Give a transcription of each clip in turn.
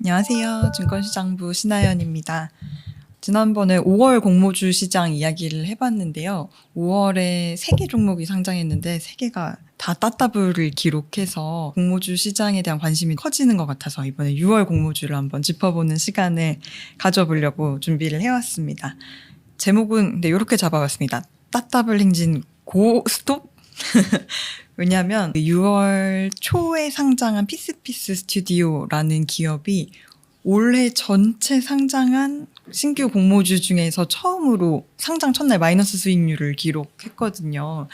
안녕하세요. 증권시장부 신하연입니다. 지난번에 5월 공모주 시장 이야기를 해봤는데요. 5월에 3개 종목이 상장했는데 3개가 다 따따블을 기록해서 공모주 시장에 대한 관심이 커지는 것 같아서 이번에 6월 공모주를 한번 짚어보는 시간을 가져보려고 준비를 해왔습니다. 제목은 근데 이렇게 잡아봤습니다. 따따블 행진 고 스톱? 왜냐하면 6월 초에 상장한 피스피스 스튜디오라는 기업이 올해 전체 상장한 신규 공모주 중에서 처음으로 상장 첫날 마이너스 수익률을 기록했거든요.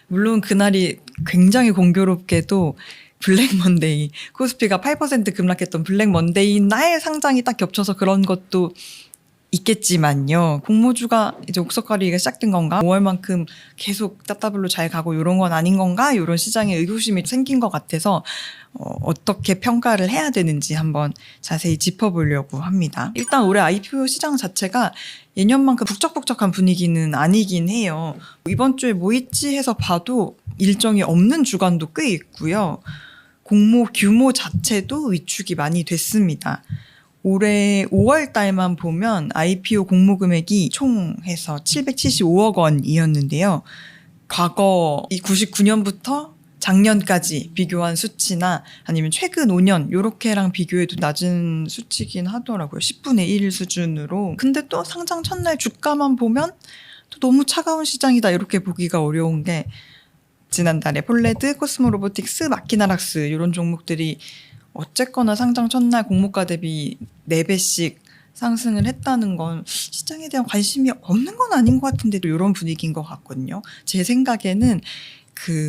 물론 그날이 굉장히 공교롭게도 블랙 먼데이, 코스피가 8% 급락했던 블랙 먼데이 날 상장이 딱 겹쳐서 그런 것도 있겠지만요. 공모주가 이제 옥석가리가 시작된 건가? 5월만큼 계속 따따블로 잘 가고 이런 건 아닌 건가? 이런 시장에 의구심이 생긴 것 같아서 어떻게 평가를 해야 되는지 한번 자세히 짚어보려고 합니다. 일단 올해 IPO 시장 자체가 예년만큼 북적북적한 분위기는 아니긴 해요. 이번 주에 뭐 있지 해서 봐도 일정이 없는 주간도 꽤 있고요. 공모 규모 자체도 위축이 많이 됐습니다. 올해 5월 달만 보면 IPO 공모 금액이 총 해서 775억 원이었는데요. 과거 99년부터 작년까지 비교한 수치나 아니면 최근 5년 요렇게랑 비교해도 낮은 수치긴 하더라고요. 10분의 1 수준으로. 근데 또 상장 첫날 주가만 보면 또 너무 차가운 시장이다 이렇게 보기가 어려운 게 지난달에 폴레드, 코스모로보틱스, 마키나락스 이런 종목들이 어쨌거나 상장 첫날 공모가 대비 4배씩 상승을 했다는 건 시장에 대한 관심이 없는 건 아닌 것 같은데도 이런 분위기인 것 같거든요. 제 생각에는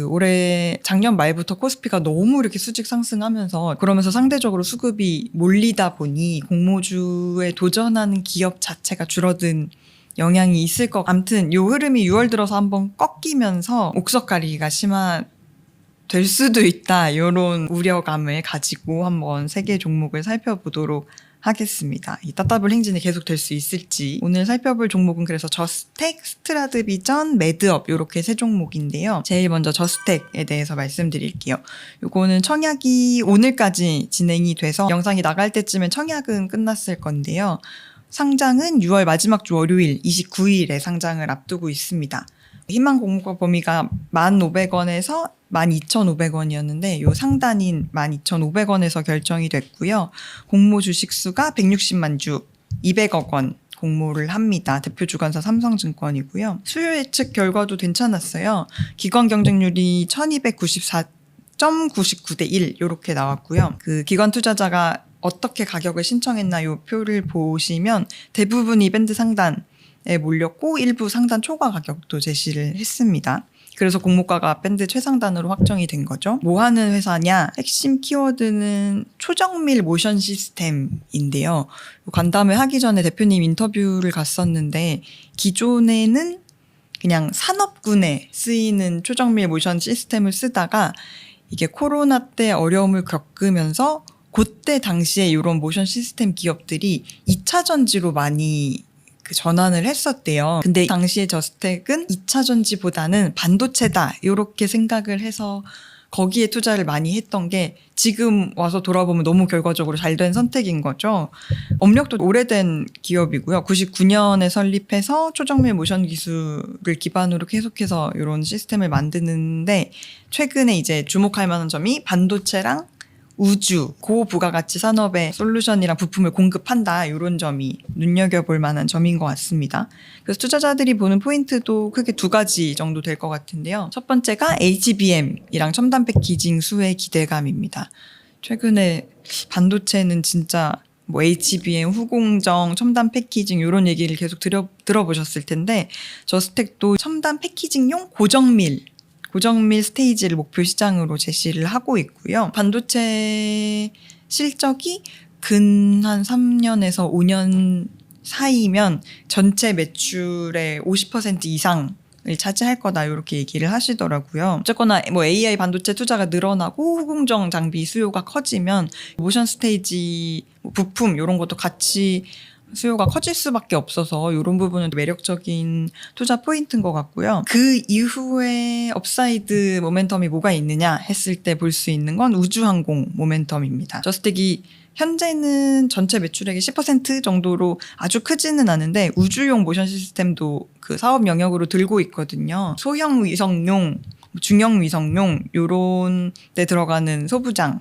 올해 작년 말부터 코스피가 너무 이렇게 수직 상승하면서 그러면서 상대적으로 수급이 몰리다 보니 공모주에 도전하는 기업 자체가 줄어든 영향이 있을 것 같아요. 아무튼 이 흐름이 6월 들어서 한번 꺾이면서 옥석가리가 될 수도 있다 이런 우려감을 가지고 한번 3개 종목을 살펴보도록 하겠습니다. 이 따따블 행진이 계속 될 수 있을지. 오늘 살펴볼 종목은 그래서 저스텍, 스트라드비전, 매드업 이렇게 3종목인데요. 제일 먼저 저스텍에 대해서 말씀드릴게요. 요거는 청약이 오늘까지 진행이 돼서 영상이 나갈 때쯤엔 청약은 끝났을 건데요. 상장은 6월 마지막 주 월요일 29일에 상장을 앞두고 있습니다. 희망 공모가 범위가 1,500원에서 12,500원이었는데 요 상단인 12,500원에서 결정이 됐고요. 공모 주식수가 160만 주 200억 원 공모를 합니다. 대표 주관사 삼성증권이고요. 수요 예측 결과도 괜찮았어요. 기관 경쟁률이 1294.99대 1 이렇게 나왔고요. 기관 투자자가 어떻게 가격을 신청했나 요 표를 보시면 대부분이 밴드 상단에 몰렸고 일부 상단 초과 가격도 제시를 했습니다. 그래서 공모가가 밴드 최상단으로 확정이 된 거죠. 뭐 하는 회사냐? 핵심 키워드는 초정밀 모션 시스템인데요. 간담회 하기 전에 대표님 인터뷰를 갔었는데 기존에는 그냥 산업군에 쓰이는 초정밀 모션 시스템을 쓰다가 이게 코로나 때 어려움을 겪으면서 그때 당시에 이런 모션 시스템 기업들이 2차 전지로 많이 전환을 했었대요. 근데 당시에 저스텍은 2차 전지보다는 반도체다 이렇게 생각을 해서 거기에 투자를 많이 했던 게 지금 와서 돌아보면 너무 결과적으로 잘된 선택인 거죠. 업력도 오래된 기업이고요. 99년에 설립해서 초정밀 모션 기술을 기반으로 계속해서 이런 시스템을 만드는데 최근에 이제 주목할 만한 점이 반도체랑 우주, 고부가가치 산업의 솔루션이랑 부품을 공급한다. 이런 점이 눈여겨볼 만한 점인 것 같습니다. 그래서 투자자들이 보는 포인트도 크게 2가지 정도 될 것 같은데요. 첫 번째가 HBM이랑 첨단 패키징 수혜 기대감입니다. 최근에 반도체는 진짜 뭐 HBM, 후공정, 첨단 패키징 이런 얘기를 계속 들어보셨을 텐데 저스텍도 첨단 패키징용 고정밀 스테이지를 목표 시장으로 제시를 하고 있고요. 반도체 실적이 근 한 3년에서 5년 사이면 전체 매출의 50% 이상을 차지할 거다 이렇게 얘기를 하시더라고요. 어쨌거나 뭐 AI 반도체 투자가 늘어나고 후공정 장비 수요가 커지면 모션 스테이지 부품 이런 것도 같이 수요가 커질 수밖에 없어서 이런 부분은 매력적인 투자 포인트인 것 같고요. 그 이후에 업사이드 모멘텀이 뭐가 있느냐 했을 때 볼 수 있는 건 우주항공 모멘텀입니다. 저스택이 현재는 전체 매출액의 10% 정도로 아주 크지는 않은데 우주용 모션 시스템도 그 사업 영역으로 들고 있거든요. 소형 위성용, 중형 위성용 요런 데 들어가는 소부장을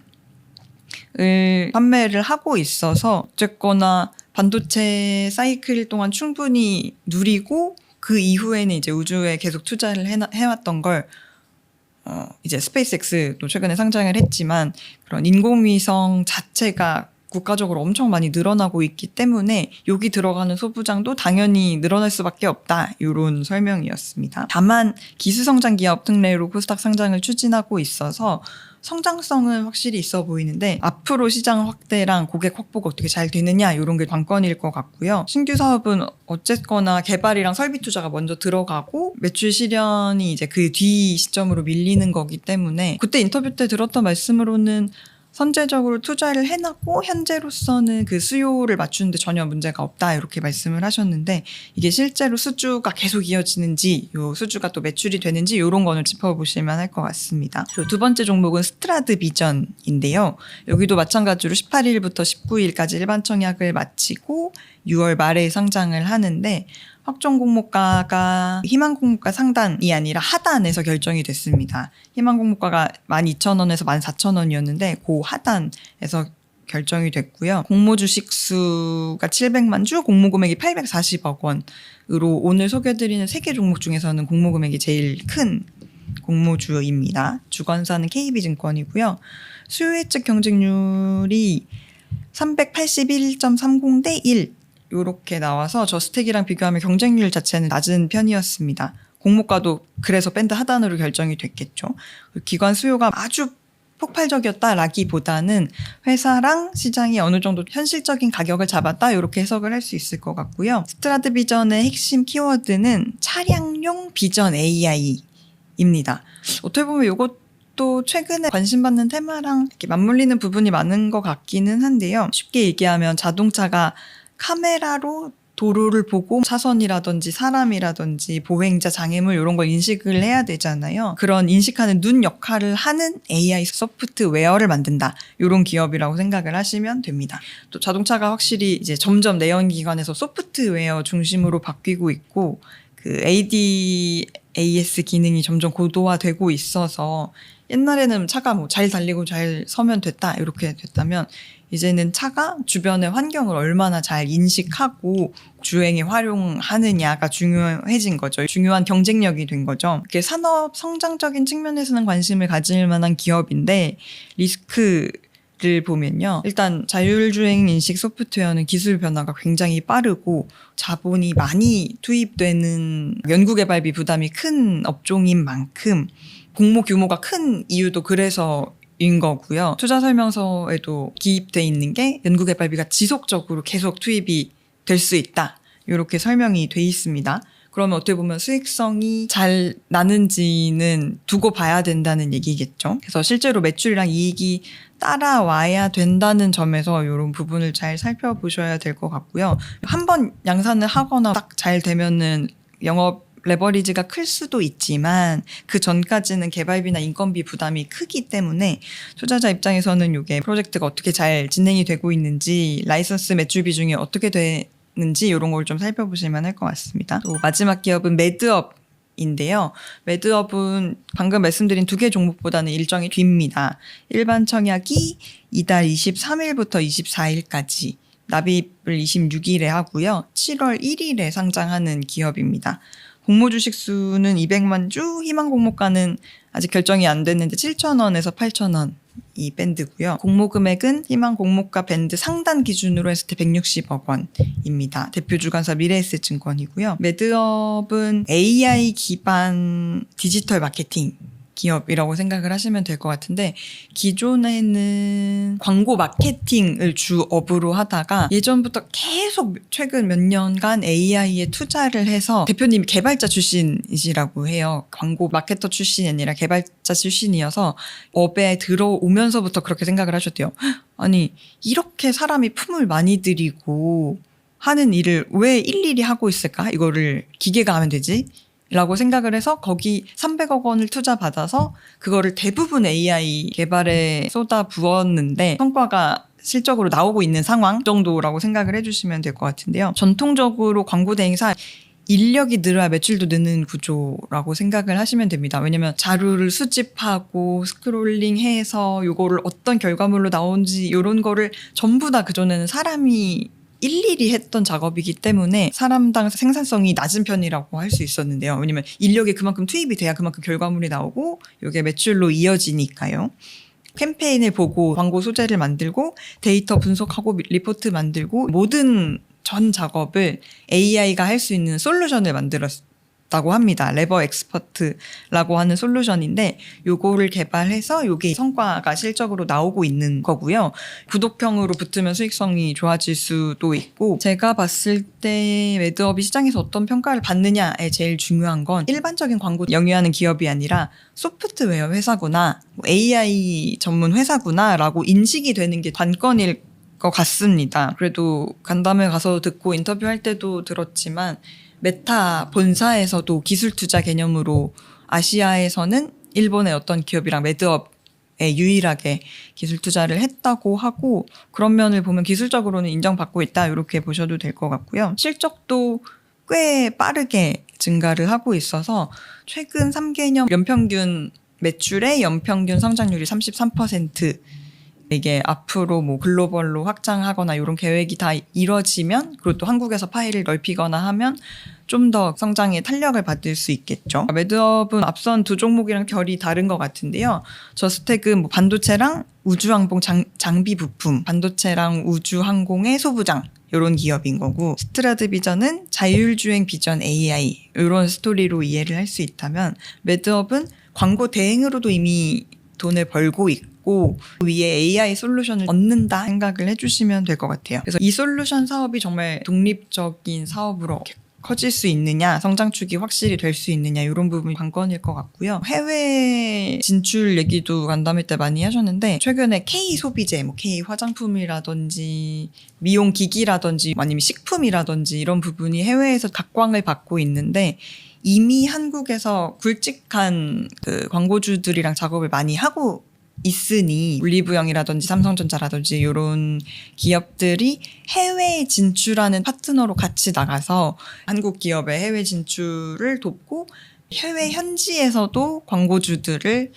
판매를 하고 있어서 어쨌거나 반도체 사이클 동안 충분히 누리고 그 이후에는 이제 우주에 계속 투자를 해왔던 걸 이제 스페이스X도 최근에 상장을 했지만 그런 인공위성 자체가 국가적으로 엄청 많이 늘어나고 있기 때문에 여기 들어가는 소부장도 당연히 늘어날 수밖에 없다. 이런 설명이었습니다. 다만 기술성장 기업 특례로 코스닥 상장을 추진하고 있어서 성장성은 확실히 있어 보이는데 앞으로 시장 확대랑 고객 확보가 어떻게 잘 되느냐 이런 게 관건일 것 같고요. 신규 사업은 어쨌거나 개발이랑 설비 투자가 먼저 들어가고 매출 실현이 이제 그 뒤 시점으로 밀리는 거기 때문에 그때 인터뷰 때 들었던 말씀으로는 선제적으로 투자를 해놨고 현재로서는 그 수요를 맞추는데 전혀 문제가 없다 이렇게 말씀을 하셨는데 이게 실제로 수주가 계속 이어지는지 요 수주가 또 매출이 되는지 이런 거는 짚어보실만 할 것 같습니다. 그리고 두 번째 종목은 스트라드 비전인데요. 여기도 마찬가지로 18일부터 19일까지 일반 청약을 마치고 6월 말에 상장을 하는데 확정 공모가가 희망 공모가 상단이 아니라 하단에서 결정이 됐습니다. 희망 공모가가 12,000원에서 14,000원이었는데 그 하단에서 결정이 됐고요. 공모 주식 수가 700만 주, 공모 금액이 840억 원으로 오늘 소개해드리는 3개 종목 중에서는 공모 금액이 제일 큰 공모주입니다. 주관사는 KB증권이고요. 수요 예측 경쟁률이 381.30 대 1 이렇게 나와서 저스택이랑 비교하면 경쟁률 자체는 낮은 편이었습니다. 공모가도 그래서 밴드 하단으로 결정이 됐겠죠. 기관 수요가 아주 폭발적이었다라기보다는 회사랑 시장이 어느 정도 현실적인 가격을 잡았다 이렇게 해석을 할 수 있을 것 같고요. 스트라드 비전의 핵심 키워드는 차량용 비전 AI입니다. 어떻게 보면 이것도 최근에 관심받는 테마랑 이렇게 맞물리는 부분이 많은 것 같기는 한데요. 쉽게 얘기하면 자동차가 카메라로 도로를 보고 차선이라든지 사람이라든지 보행자, 장애물 이런 걸 인식을 해야 되잖아요. 그런 인식하는 눈 역할을 하는 AI 소프트웨어를 만든다. 이런 기업이라고 생각을 하시면 됩니다. 또 자동차가 확실히 이제 점점 내연기관에서 소프트웨어 중심으로 바뀌고 있고 그 ADAS 기능이 점점 고도화되고 있어서 옛날에는 차가 뭐 잘 달리고 잘 서면 됐다 이렇게 됐다면 이제는 차가 주변의 환경을 얼마나 잘 인식하고 주행에 활용하느냐가 중요해진 거죠. 중요한 경쟁력이 된 거죠. 이렇게 산업 성장적인 측면에서는 관심을 가질 만한 기업인데 리스크를 보면요. 일단 자율주행 인식 소프트웨어는 기술 변화가 굉장히 빠르고 자본이 많이 투입되는 연구개발비 부담이 큰 업종인 만큼 공모 규모가 큰 이유도 그래서 인 거고요. 투자 설명서에도 기입돼 있는 게 연구개발비가 지속적으로 계속 투입이 될 수 있다. 이렇게 설명이 돼 있습니다. 그러면 어떻게 보면 수익성이 잘 나는지는 두고 봐야 된다는 얘기겠죠. 그래서 실제로 매출이랑 이익이 따라와야 된다는 점에서 이런 부분을 잘 살펴보셔야 될 것 같고요. 한번 양산을 하거나 딱 잘 되면은 영업 레버리지가 클 수도 있지만 그 전까지는 개발비나 인건비 부담이 크기 때문에 투자자 입장에서는 이게 프로젝트가 어떻게 잘 진행이 되고 있는지 라이선스 매출 비중이 어떻게 되는지 이런 걸 좀 살펴보실 만할 것 같습니다. 또 마지막 기업은 매드업인데요. 매드업은 방금 말씀드린 2개 종목보다는 일정이 뒤입니다. 일반 청약이 이달 23일부터 24일까지 납입을 26일에 하고요. 7월 1일에 상장하는 기업입니다. 공모 주식 수는 200만 주, 희망 공모가는 아직 결정이 안 됐는데 7,000원에서 8,000원 이 밴드고요. 공모 금액은 희망 공모가 밴드 상단 기준으로 했을 때 160억 원입니다. 대표 주관사 미래에셋증권이고요. 매드업은 AI 기반 디지털 마케팅 기업이라고 생각을 하시면 될 것 같은데 기존에는 광고 마케팅을 주업으로 하다가 예전부터 계속 최근 몇 년간 AI에 투자를 해서 대표님이 개발자 출신이시라고 해요. 광고 마케터 출신이 아니라 개발자 출신이어서 업에 들어오면서부터 그렇게 생각을 하셨대요. 아니 이렇게 사람이 품을 많이 들이고 하는 일을 왜 일일이 하고 있을까? 이거를 기계가 하면 되지? 라고 생각을 해서 거기 300억 원을 투자받아서 그거를 대부분 AI 개발에 쏟아 부었는데 성과가 실적으로 나오고 있는 상황 정도라고 생각을 해주시면 될 것 같은데요. 전통적으로 광고 대행사 인력이 늘어야 매출도 느는 구조라고 생각을 하시면 됩니다. 왜냐면 자료를 수집하고 스크롤링해서 요거를 어떤 결과물로 나오는지 이런 거를 전부 다 그전에는 사람이 일일이 했던 작업이기 때문에 사람당 생산성이 낮은 편이라고 할 수 있었는데요. 왜냐면 인력이 그만큼 투입이 돼야 그만큼 결과물이 나오고 이게 매출로 이어지니까요. 캠페인을 보고 광고 소재를 만들고 데이터 분석하고 리포트 만들고 모든 전 작업을 AI가 할 수 있는 솔루션을 만들었다고 합니다. 레버 엑스퍼트라고 하는 솔루션인데 요거를 개발해서 요게 성과가 실적으로 나오고 있는 거고요. 구독형으로 붙으면 수익성이 좋아질 수도 있고 제가 봤을 때 매드업이 시장에서 어떤 평가를 받느냐에 제일 중요한 건 일반적인 광고 영위하는 기업이 아니라 소프트웨어 회사구나, AI 전문 회사구나 라고 인식이 되는 게 관건일 것 같습니다. 그래도 간담회 가서 듣고 인터뷰할 때도 들었지만 메타 본사에서도 기술 투자 개념으로 아시아에서는 일본의 어떤 기업이랑 매드업에 유일하게 기술 투자를 했다고 하고 그런 면을 보면 기술적으로는 인정받고 있다 이렇게 보셔도 될 것 같고요. 실적도 꽤 빠르게 증가를 하고 있어서 최근 3개년 연평균 매출의 연평균 성장률이 33%, 이게 앞으로 뭐 글로벌로 확장하거나 이런 계획이 다 이뤄지면 그리고 또 한국에서 파일을 넓히거나 하면 좀 더 성장에 탄력을 받을 수 있겠죠. 매드업은 앞선 두 종목이랑 결이 다른 것 같은데요. 저스택은 뭐 반도체랑 우주항공 장비 부품, 반도체랑 우주항공의 소부장 이런 기업인 거고 스트라드 비전은 자율주행 비전 AI 이런 스토리로 이해를 할 수 있다면 매드업은 광고 대행으로도 이미 돈을 벌고 있고 위에 AI 솔루션을 얻는다 생각을 해주시면 될 것 같아요. 그래서 이 솔루션 사업이 정말 독립적인 사업으로 커질 수 있느냐, 성장축이 확실히 될 수 있느냐 이런 부분이 관건일 것 같고요. 해외 진출 얘기도 간담회 때 많이 하셨는데 최근에 K 소비재, 뭐 K 화장품이라든지 미용 기기라든지 아니면 식품이라든지 이런 부분이 해외에서 각광을 받고 있는데 이미 한국에서 굵직한 그 광고주들이랑 작업을 많이 하고 있으니 올리브영이라든지 삼성전자라든지 이런 기업들이 해외 진출하는 파트너로 같이 나가서 한국 기업의 해외 진출을 돕고 해외 현지에서도 광고주들을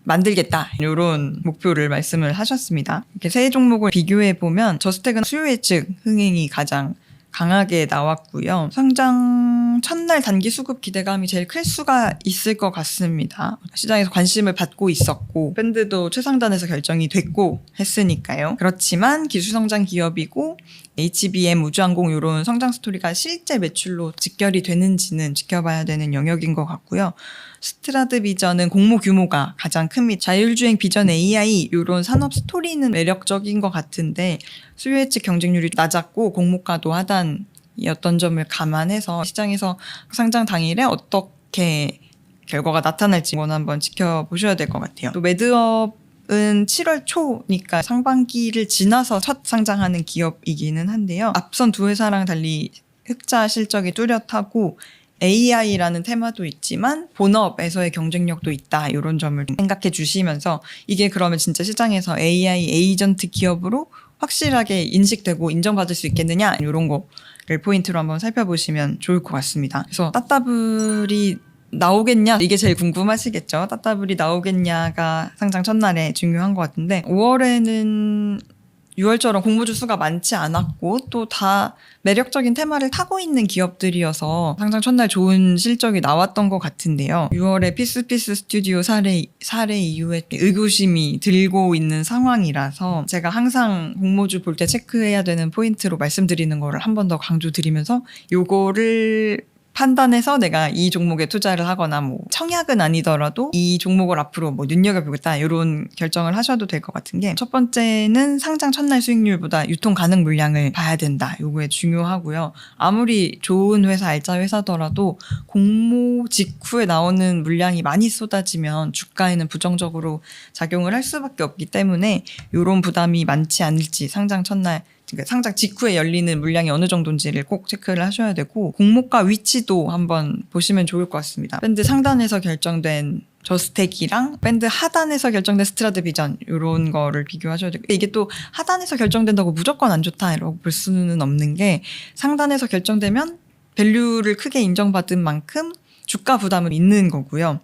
만들겠다 이런 목표를 말씀을 하셨습니다. 이렇게 세 종목을 비교해 보면 저스택은 수요 예측 흥행이 가장 강하게 나왔고요. 상장 첫날 단기 수급 기대감이 제일 클 수가 있을 것 같습니다. 시장에서 관심을 받고 있었고 밴드도 최상단에서 결정이 됐고 했으니까요. 그렇지만 기술성장 기업이고 HBM, 우주항공 이런 성장 스토리가 실제 매출로 직결이 되는지는 지켜봐야 되는 영역인 것 같고요. 스트라드 비전은 공모 규모가 가장 큽니다. 자율주행 비전 AI 이런 산업 스토리는 매력적인 것 같은데 수요 예측 경쟁률이 낮았고 공모가도 하단이었던 점을 감안해서 시장에서 상장 당일에 어떻게 결과가 나타날지 한번 지켜보셔야 될 것 같아요. 또 매드업은 7월 초니까 상반기를 지나서 첫 상장하는 기업이기는 한데요. 앞선 두 회사랑 달리 흑자 실적이 뚜렷하고 AI라는 테마도 있지만 본업에서의 경쟁력도 있다 이런 점을 생각해 주시면서 이게 그러면 진짜 시장에서 AI 에이전트 기업으로 확실하게 인식되고 인정받을 수 있겠느냐 이런 거를 포인트로 한번 살펴보시면 좋을 것 같습니다. 그래서 따따블이 나오겠냐 이게 제일 궁금하시겠죠. 따따블이 나오겠냐가 상장 첫날에 중요한 것 같은데 5월에는 6월처럼 공모주 수가 많지 않았고 또 다 매력적인 테마를 타고 있는 기업들이어서 상장 첫날 좋은 실적이 나왔던 것 같은데요. 6월에 피스피스 스튜디오 사례 이후에 의구심이 들고 있는 상황이라서 제가 항상 공모주 볼 때 체크해야 되는 포인트로 말씀드리는 거를 한 번 더 강조드리면서 요거를 판단해서 내가 이 종목에 투자를 하거나 뭐 청약은 아니더라도 이 종목을 앞으로 뭐 눈여겨보겠다 이런 결정을 하셔도 될 것 같은 게 첫 번째는 상장 첫날 수익률보다 유통 가능 물량을 봐야 된다. 요거에 중요하고요. 아무리 좋은 회사, 알짜 회사더라도 공모 직후에 나오는 물량이 많이 쏟아지면 주가에는 부정적으로 작용을 할 수밖에 없기 때문에 이런 부담이 많지 않을지 상장 첫날 그러니까 상장 직후에 열리는 물량이 어느 정도인지를 꼭 체크를 하셔야 되고 공모가 위치도 한번 보시면 좋을 것 같습니다. 밴드 상단에서 결정된 저스텍이랑 밴드 하단에서 결정된 스트라드 비전 이런 거를 비교하셔야 되고 이게 또 하단에서 결정된다고 무조건 안 좋다라고 볼 수는 없는 게 상단에서 결정되면 밸류를 크게 인정받은 만큼 주가 부담은 있는 거고요.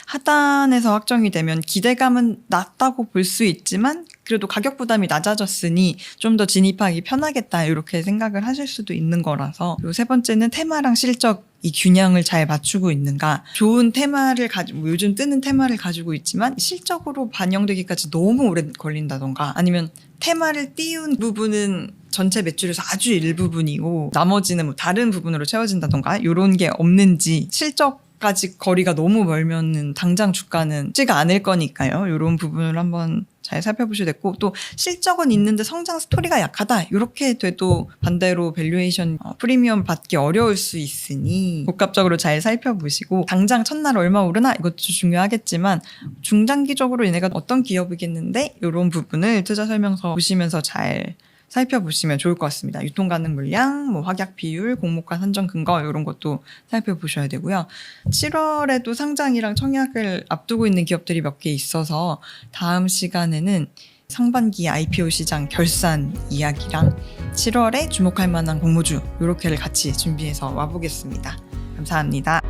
하단에서 확정이 되면 기대감은 낮다고 볼 수 있지만 그래도 가격 부담이 낮아졌으니 좀 더 진입하기 편하겠다 이렇게 생각을 하실 수도 있는 거라서 그리고 세 번째는 테마랑 실적 이 균형을 잘 맞추고 있는가. 좋은 테마를 가지고 요즘 뜨는 테마를 가지고 있지만 실적으로 반영되기까지 너무 오래 걸린다던가 아니면 테마를 띄운 부분은 전체 매출에서 아주 일부분이고 나머지는 뭐 다른 부분으로 채워진다던가 이런 게 없는지 실적까지 거리가 너무 멀면은 당장 주가는 찍지가 않을 거니까요. 이런 부분을 한번 잘 살펴보셔야 됐고 또 실적은 있는데 성장 스토리가 약하다 이렇게 돼도 반대로 밸류에이션 프리미엄 받기 어려울 수 있으니 복합적으로 잘 살펴보시고 당장 첫날 얼마 오르나 이것도 중요하겠지만 중장기적으로 얘네가 어떤 기업이겠는데 이런 부분을 투자 설명서 보시면서 잘 살펴보시면 좋을 것 같습니다. 유통 가능 물량, 뭐 확약 비율, 공모가 산정 근거 이런 것도 살펴보셔야 되고요. 7월에도 상장이랑 청약을 앞두고 있는 기업들이 몇 개 있어서 다음 시간에는 상반기 IPO 시장 결산 이야기랑 7월에 주목할 만한 공모주 이렇게를 같이 준비해서 와보겠습니다. 감사합니다.